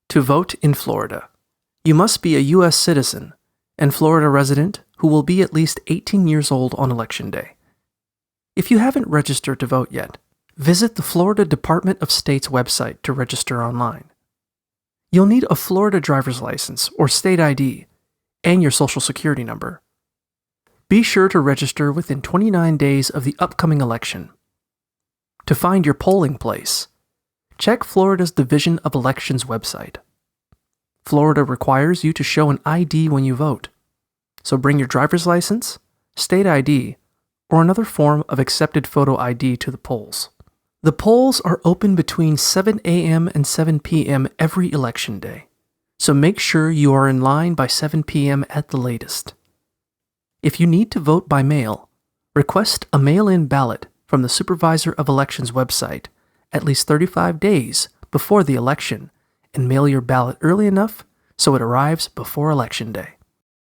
To vote in Florida, you must be a U.S. citizen and Florida resident who will be at least 18 years old on Election Day. If you haven't registered to vote yet, visit the Florida Department of State's website to register online. You'll need a Florida driver's license or state ID and your social security number. Be sure to register within 29 days of the upcoming election. To find your polling place, check Florida's Division of Elections website. Florida requires you to show an ID when you vote, so bring your driver's license, state ID, or another form of accepted photo ID to the polls. The polls are open between 7 a.m. and 7 p.m. every election day, so make sure you are in line by 7 p.m. at the latest. If you need to vote by mail, request a mail-in ballot from the Supervisor of Elections website at least 35 days before the election and mail your ballot early enough so it arrives before Election Day.